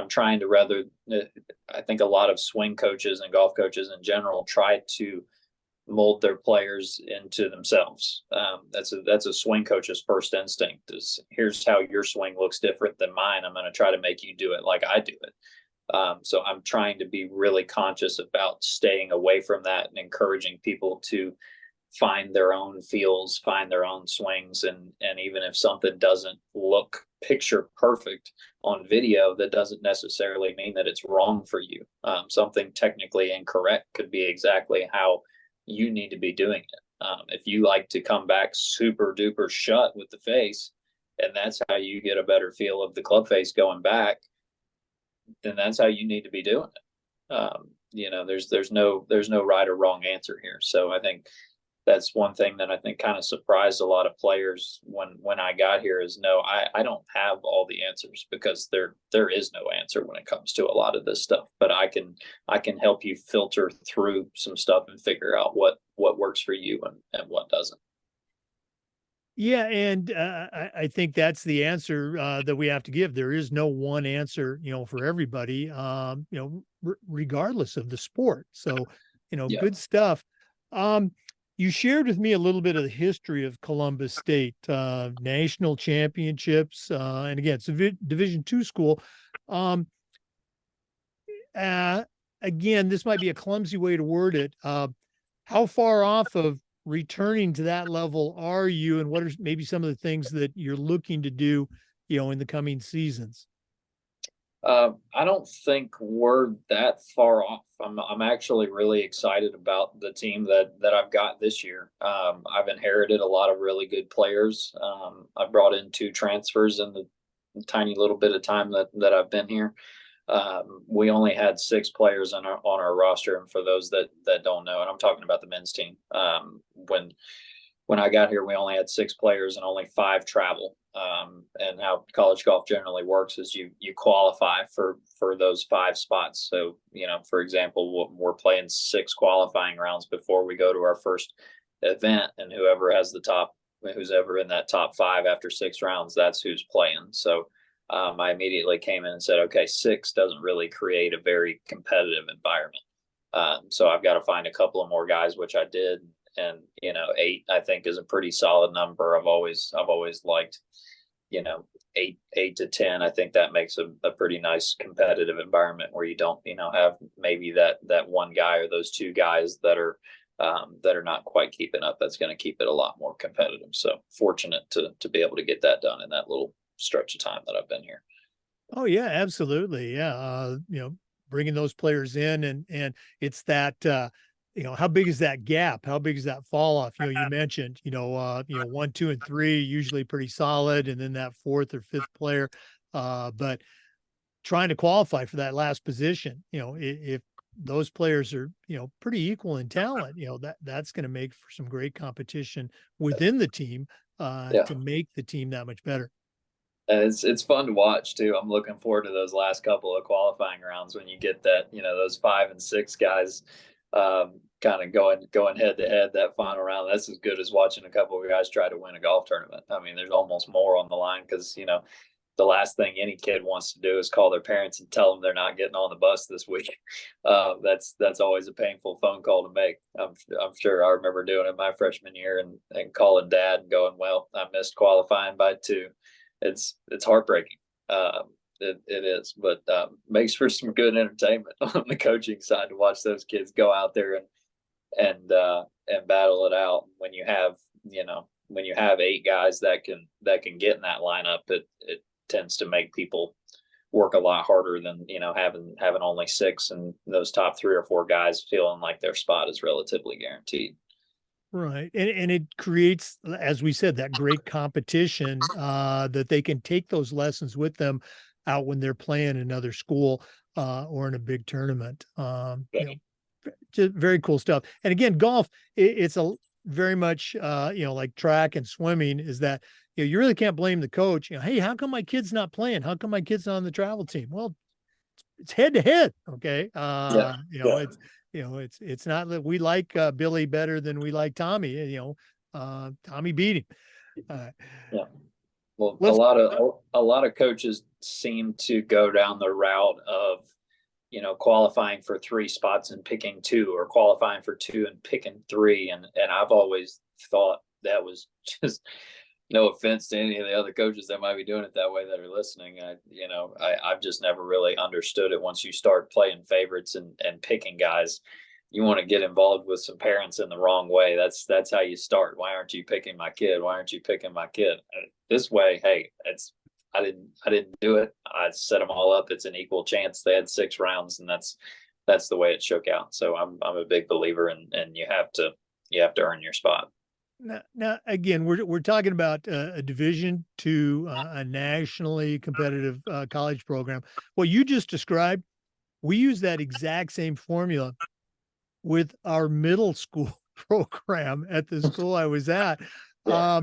trying to I think a lot of swing coaches and golf coaches in general try to mold their players into themselves. That's a swing coach's first instinct is, here's how your swing looks different than mine. I'm going to try to make you do it like I do it. So I'm trying to be really conscious about staying away from that and encouraging people to find their own feels, find their own swings. And even if something doesn't look picture perfect on video, that doesn't necessarily mean that it's wrong for you. Something technically incorrect could be exactly how you need to be doing it. If you like to come back super duper shut with the face, and that's how you get a better feel of the club face going back, then that's how you need to be doing it. There's no right or wrong answer here. So I think that's one thing that I think kind of surprised a lot of players when I got here is, no, I don't have all the answers, because there is no answer when it comes to a lot of this stuff. But I can help you filter through some stuff and figure out what works for you and what doesn't. Yeah, and I think that's the answer that we have to give. There is no one answer, for everybody, regardless of the sport. So, Yeah. good stuff. You shared with me a little bit of the history of Columbus State, national championships, and again, it's a Division II school. Again, this might be a clumsy way to word it. How far off of returning to that level are you, and what are maybe some of the things that you're looking to do, in the coming seasons? I don't think we're that far off. I'm actually really excited about the team that I've got this year. I've inherited a lot of really good players. I brought in 2 transfers in tiny little bit of time that I've been here. We only had 6 players on our roster, and for those that don't know, and I'm talking about the men's team, when I got here, we only had 6 players and only 5 travel. And how college golf generally works is you qualify for those 5 spots. So, for example, we're playing 6 qualifying rounds before we go to our first event, and who's ever in that top 5 after 6 rounds, that's who's playing. So I immediately came in and said, okay, 6 doesn't really create a very competitive environment. So I've got to find a couple of more guys, which I did. And 8 I think is a pretty solid number. I've always liked 8 to 10. I think that makes a pretty nice competitive environment where you don't have maybe that one guy or those 2 guys that are not quite keeping up. That's going to keep it a lot more competitive. So fortunate to be able to get that done in that little stretch of time that I've been here. Oh yeah, absolutely. Yeah. Bringing those players in, and it's that, how big is that gap? How big is that fall off? You mentioned, 1, 2, and 3, usually pretty solid. And then that 4th or 5th player, but trying to qualify for that last position, if those players are, pretty equal in talent, that's going to make for some great competition within the team, Yeah. to make the team that much better. And it's fun to watch too. I'm looking forward to those last couple of qualifying rounds when you get that, those 5 and 6 guys kind of going head to head that final round. That's as good as watching a couple of guys try to win a golf tournament. I mean, there's almost more on the line because the last thing any kid wants to do is call their parents and tell them they're not getting on the bus this week. That's always a painful phone call to make. I'm sure I remember doing it my freshman year and calling dad and going, well, I missed qualifying by 2. It's heartbreaking. It is, but makes for some good entertainment on the coaching side to watch those kids go out there and battle it out. When you have 8 guys that can get in that lineup, it tends to make people work a lot harder than having only 6 and those top 3 or 4 guys feeling like their spot is relatively guaranteed. Right. And it creates, as we said, that great competition, that they can take those lessons with them out when they're playing another school, or in a big tournament. Just very cool stuff. And again, golf, it's a very much, like track and swimming, is that, you really can't blame the coach. Hey, how come my kid's not playing? How come my kid's not on the travel team? Well, it's head to head. Okay. It's not that we like Billy better than we like Tommy. Tommy beat him. Yeah. Well, a lot of coaches seem to go down the route of qualifying for 3 spots and picking 2, or qualifying for 2 and picking 3, and I've always thought that was just, no offense to any of the other coaches that might be doing it that way that are listening. I've just never really understood it. Once you start playing favorites and picking guys, you want to get involved with some parents in the wrong way. That's how you start. Why aren't you picking my kid? Why aren't you picking my kid? This way, hey, I didn't do it. I set them all up. It's an equal chance. They had 6 rounds, and that's the way it shook out. So I'm a big believer in you have to earn your spot. Now, again, we're talking about a Division II, a nationally competitive college program. What you just described, we use that exact same formula with our middle school program at the school I was at. Yeah.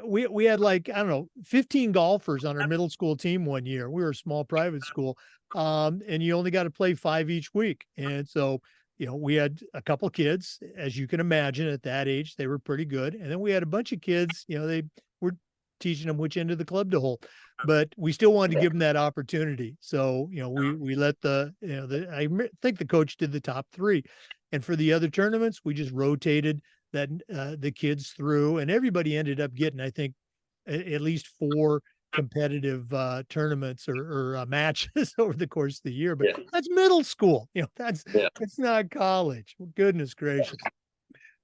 We had, like, I don't know, 15 golfers on our middle school team one year. We were a small private school, and you only got to play 5 each week. And so, we had a couple kids, as you can imagine, at that age, they were pretty good. And then we had a bunch of kids, they were teaching them which end of the club to hold, but we still wanted to give them that opportunity. So, we let I think the coach did the top 3. And for the other tournaments, we just rotated that the kids through, and everybody ended up getting, I think, at least 4 competitive tournaments or matches over the course of the year. But that's middle school. That's not college. Well, goodness gracious.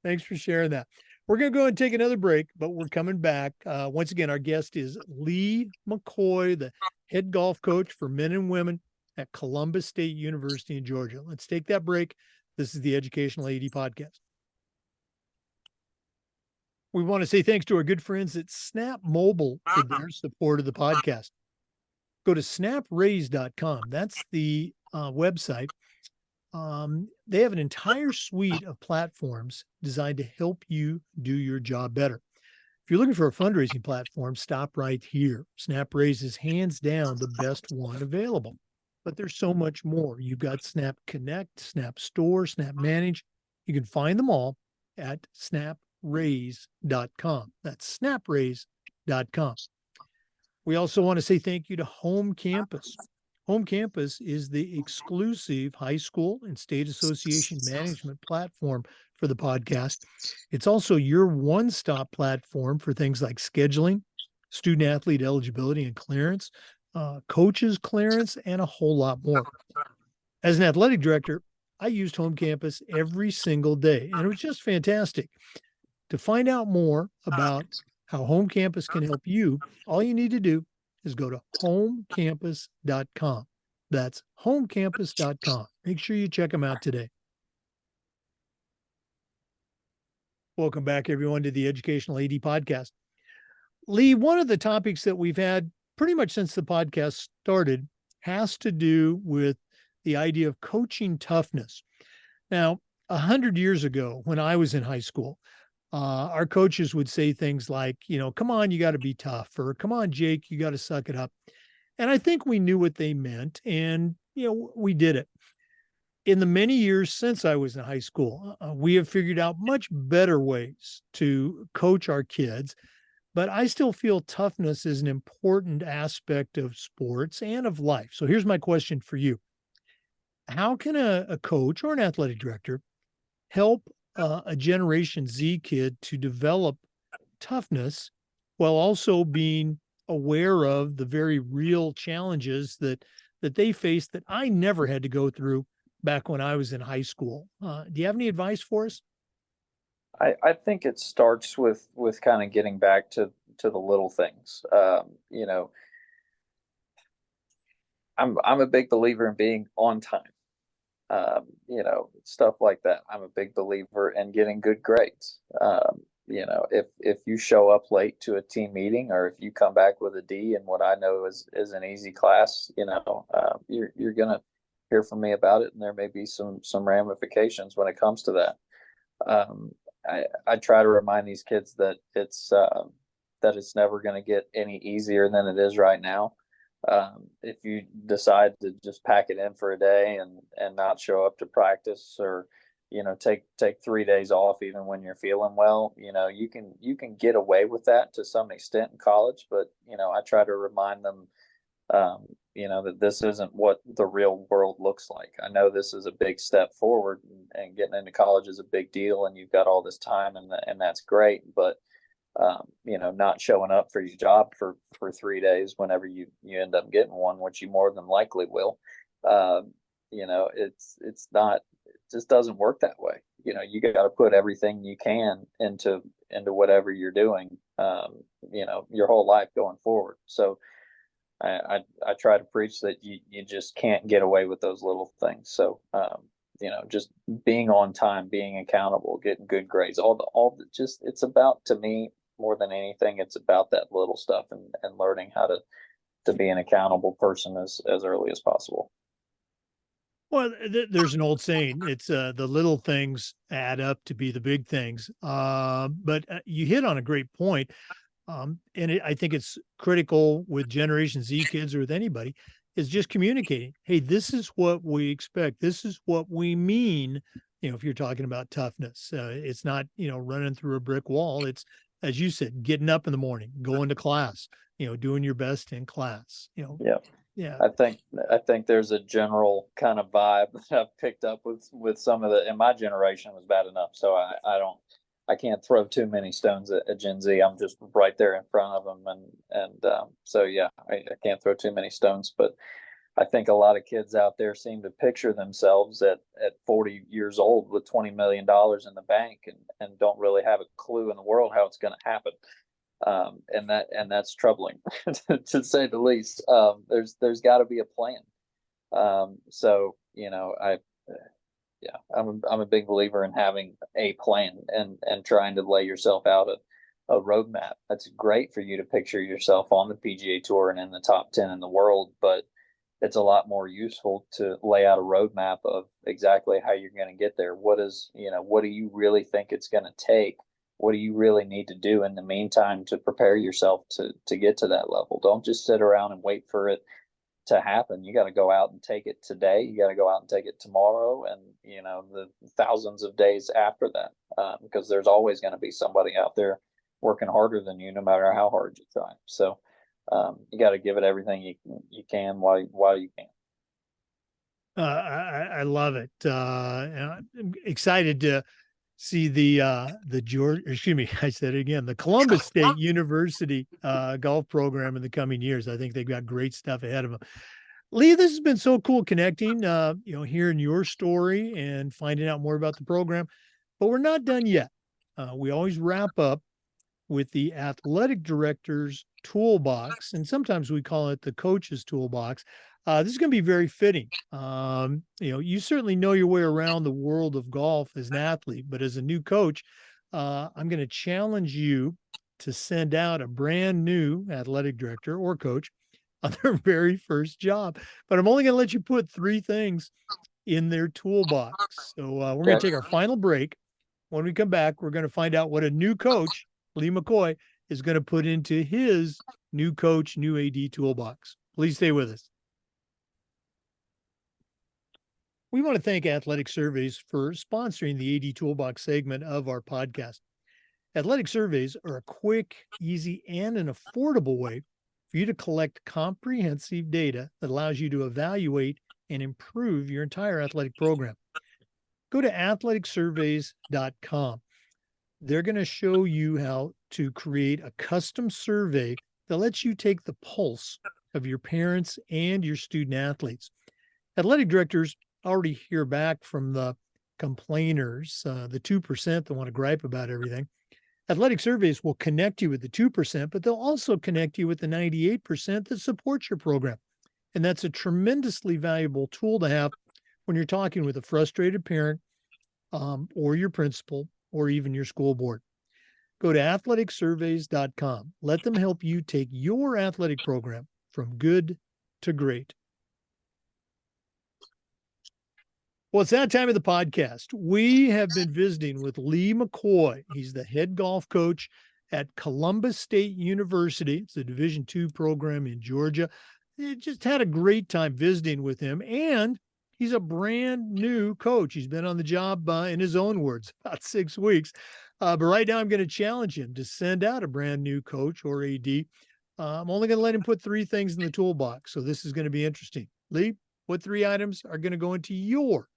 Thanks for sharing that. We're going to go and take another break, but we're coming back. Once again, our guest is Lee McCoy, the head golf coach for men and women at Columbus State University in Georgia. Let's take that break. This is the Educational AD Podcast. We want to say thanks to our good friends at Snap Mobile for their support of the podcast. Go to snapraise.com. That's the website. They have an entire suite of platforms designed to help you do your job better. If you're looking for a fundraising platform, stop right here. SnapRaise is hands down the best one available. But there's so much more. You've got Snap Connect, Snap Store, Snap Manage. You can find them all at snapraise.com. That's snapraise.com. We also want to say thank you to Home Campus. Home Campus is the exclusive high school and state association management platform for the podcast. It's also your one-stop platform for things like scheduling, student athlete eligibility and clearance, coaches clearance, and a whole lot more. As an athletic director, I used Home Campus every single day, and it was just fantastic. To find out more about how Home Campus can help you, all you need to do is go to homecampus.com. That's homecampus.com. Make sure you check them out today. Welcome back, everyone, to the Educational AD Podcast. Lee, one of the topics that we've had pretty much since the podcast started has to do with the idea of coaching toughness. Now, 100 years ago, when I was in high school, our coaches would say things like, come on, you got to be tough, or come on, Jake, you got to suck it up. And I think we knew what they meant, and, we did it. In the many years since I was in high school, we have figured out much better ways to coach our kids, but I still feel toughness is an important aspect of sports and of life. So here's my question for you. How can a coach or an athletic director help a Generation Z kid to develop toughness while also being aware of the very real challenges that they face that I never had to go through back when I was in high school? Do you have any advice for us? I think it starts with kind of getting back to the little things. I'm a big believer in being on time. Stuff like that. I'm a big believer in getting good grades. If you show up late to a team meeting, or if you come back with a D in what I know is an easy class, you're gonna hear from me about it, and there may be some ramifications when it comes to that. I try to remind these kids that it's never going to get any easier than it is right now. If you decide to just pack it in for a day and not show up to practice, or take 3 days off even when you're feeling well, you can get away with that to some extent in college. But I try to remind them that this isn't what the real world looks like. I know this is a big step forward, and getting into college is a big deal, and you've got all this time, and that's great. But not showing up for your job for 3 days whenever you end up getting one, which you more than likely will, it's not, it just doesn't work that way. You got to put everything you can into whatever you're doing, your whole life going forward. So I try to preach that you just can't get away with those little things. So, just being on time, being accountable, getting good grades, just, it's about, to me, more than anything, it's about that little stuff, and learning how to be an accountable person as early as possible. Well, there's an old saying, it's the little things add up to be the big things. But you hit on a great point. I think it's critical with Generation Z kids, or with anybody, is just communicating. Hey, this is what we expect. This is what we mean. If you're talking about toughness, it's not, running through a brick wall. It's, as you said, getting up in the morning, going to class, doing your best in class, Yeah. Yeah. I think there's a general kind of vibe that I've picked up with some of and my generation was bad enough. So I can't throw too many stones at Gen Z. I'm just right there in front of them. So yeah, I can't throw too many stones, but I think a lot of kids out there seem to picture themselves at 40 years old with $20 million in the bank, and don't really have a clue in the world how it's going to happen. And that's troubling to say the least. There's got to be a plan. So I'm a big believer in having a plan, and trying to lay yourself out a roadmap. That's great for you to picture yourself on the PGA Tour and in the top 10 in the world, but it's a lot more useful to lay out a roadmap of exactly how you're going to get there. What do you really think it's going to take? What do you really need to do in the meantime to prepare yourself to get to that level? Don't just sit around and wait for it to happen. You got to go out and take it today. You got to go out and take it tomorrow, and the thousands of days after that, because there's always going to be somebody out there working harder than you, no matter how hard you try. So you got to give it everything you can while you can. I love it. And I'm excited to see the George, excuse me, I said it again, the Columbus State University golf program in the coming years. I think they've got great stuff ahead of them. Lee, this has been so cool connecting, hearing your story and finding out more about the program. But we're not done yet. We always wrap up with the athletic director's toolbox, and sometimes we call it the coach's toolbox. This is going to be very fitting. You certainly know your way around the world of golf as an athlete, but as a new coach, I'm going to challenge you to send out a brand new athletic director or coach on their very first job. But I'm only going to let you put 3 things in their toolbox. So we're going to take our final break. When we come back, we're going to find out what a new coach, Lee McCoy, is going to put into his new coach, new AD toolbox. Please stay with us. We want to thank Athletic Surveys for sponsoring the AD Toolbox segment of our podcast. Athletic Surveys are a quick, easy, and an affordable way for you to collect comprehensive data that allows you to evaluate and improve your entire athletic program. Go to athleticsurveys.com. They're going to show you how to create a custom survey that lets you take the pulse of your parents and your student athletes. Athletic directors already hear back from the complainers, the 2% that want to gripe about everything. Athletic Surveys will connect you with the 2%, but they'll also connect you with the 98% that support your program. And that's a tremendously valuable tool to have when you're talking with a frustrated parent or your principal or even your school board. Go to athleticsurveys.com. Let them help you take your athletic program from good to great. Well, it's that time of the podcast. We have been visiting with Lee McCoy. He's the head golf coach at Columbus State University. It's a Division II program in Georgia. Just had a great time visiting with him, and he's a brand new coach. He's been on the job, in his own words, about 6 weeks. But right now I'm going to challenge him to send out a brand new coach or AD. I'm only going to let him put 3 things in the toolbox. So this is going to be interesting. Lee, what 3 items are going to go into your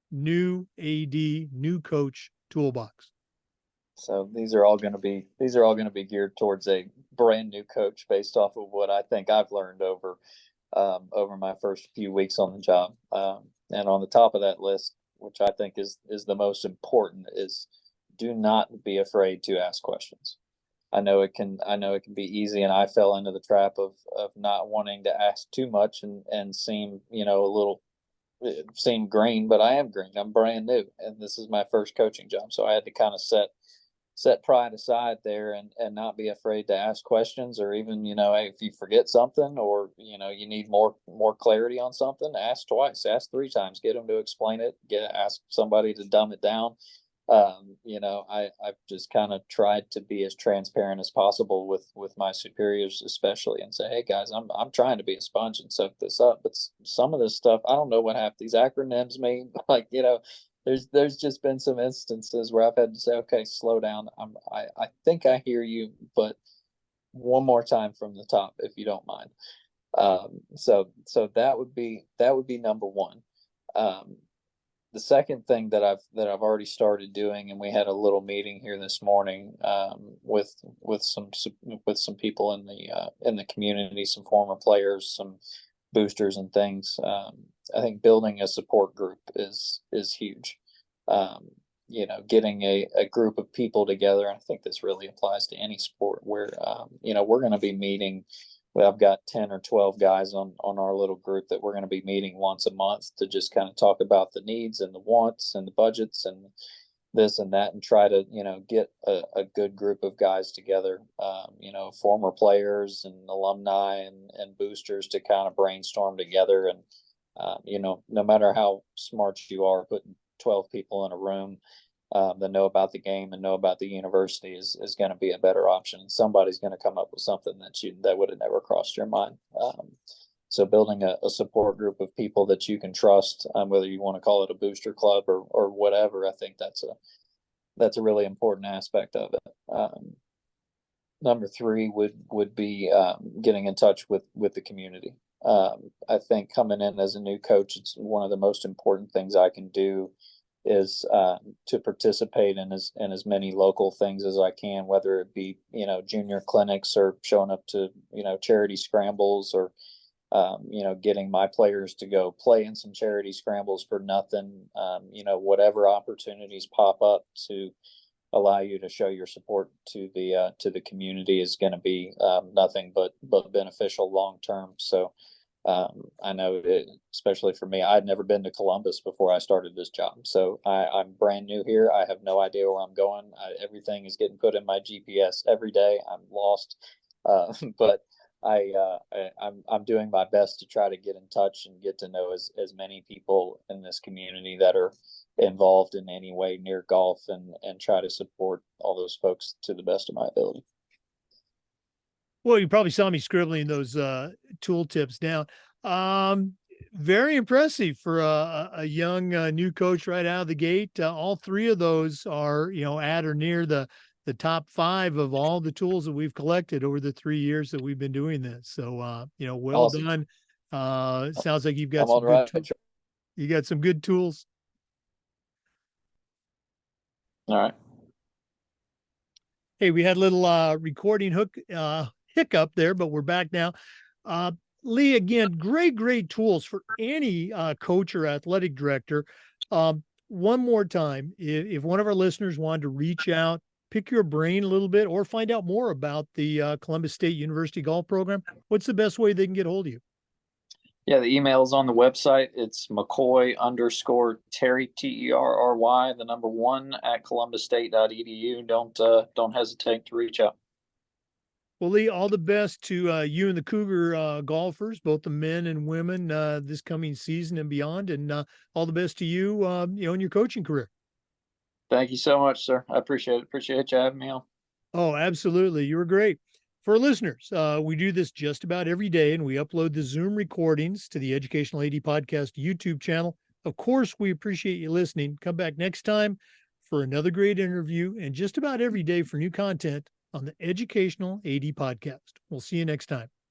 new AD, new coach toolbox? So these are all going to be geared towards a brand new coach based off of what I think I've learned over my first few weeks on the job. And on the top of that list, which I think is the most important, is do not be afraid to ask questions. I know it can be easy, and I fell into the trap of not wanting to ask too much and seem seem green, but I am green. I'm brand new, and this is my first coaching job, so I had to kind of set pride aside there and not be afraid to ask questions, or even hey, if you forget something or you need more clarity on something, ask twice, ask 3 times, get them to explain it, ask somebody to dumb it down. I've just kind of tried to be as transparent as possible with my superiors, especially, and say, hey guys, I'm trying to be a sponge and soak this up, but some of this stuff, I don't know what half these acronyms mean. There's just been some instances where I've had to say, okay, slow down. I think I hear you, but one more time from the top, if you don't mind. So that would be number 1. The second thing that I've already started doing, and we had a little meeting here this morning with some people in the community, some former players, some boosters and things. I think building a support group is huge. Getting a group of people together. I think this really applies to any sport where we're going to be meeting. I've got 10 or 12 guys on our little group that we're going to be meeting once a month to just kind of talk about the needs and the wants and the budgets and this and that, and try to, get a good group of guys together, former players and alumni and boosters to kind of brainstorm together. And, no matter how smart you are, putting 12 people in a room that know about the game and know about the university is going to be a better option. Somebody's going to come up with something that would have never crossed your mind. So building a support group of people that you can trust, whether you want to call it a booster club or whatever, I think that's a really important aspect of it. Number three would be getting in touch with the community. I think coming in as a new coach, it's one of the most important things I can do is to participate in as many local things as I can, whether it be, junior clinics or showing up to, charity scrambles, or getting my players to go play in some charity scrambles for nothing. Whatever opportunities pop up to allow you to show your support to the community is going to be nothing but beneficial long term. So I know especially for me, I'd never been to Columbus before I started this job. So I'm brand new here. I have no idea where I'm going. Everything is getting put in my GPS every day. I'm lost. But I'm doing my best to try to get in touch and get to know as many people in this community that are involved in any way near golf, and try to support all those folks to the best of my ability. Well, you probably saw me scribbling those tool tips down. Very impressive for a young new coach right out of the gate. All three of those are, at or near the top 5 of all the tools that we've collected over the 3 years that we've been doing this. So, well Awesome. done. Sounds like you've got I'm on some the right good track. you got some good tools. All right. Hey, we had a little recording hiccup there, but we're back now. Lee, again, great tools for any coach or athletic director. One more time, if one of our listeners wanted to reach out, pick your brain a little bit, or find out more about the Columbus State University golf program, what's the best way they can get a hold of you? Yeah, the email is on the website. It's McCoy_Terry, TERRY, the number 1 at columbusstate.edu. Don't hesitate to reach out. Well, Lee, all the best to you and the Cougar golfers, both the men and women, this coming season and beyond, and all the best to you, in your coaching career. Thank you so much, sir. I appreciate it. Appreciate you having me on. Oh, absolutely. You were great. For our listeners, we do this just about every day, and we upload the Zoom recordings to the Educational AD Podcast YouTube channel. Of course, we appreciate you listening. Come back next time for another great interview, and just about every day for new content on the Educational AD Podcast. We'll see you next time.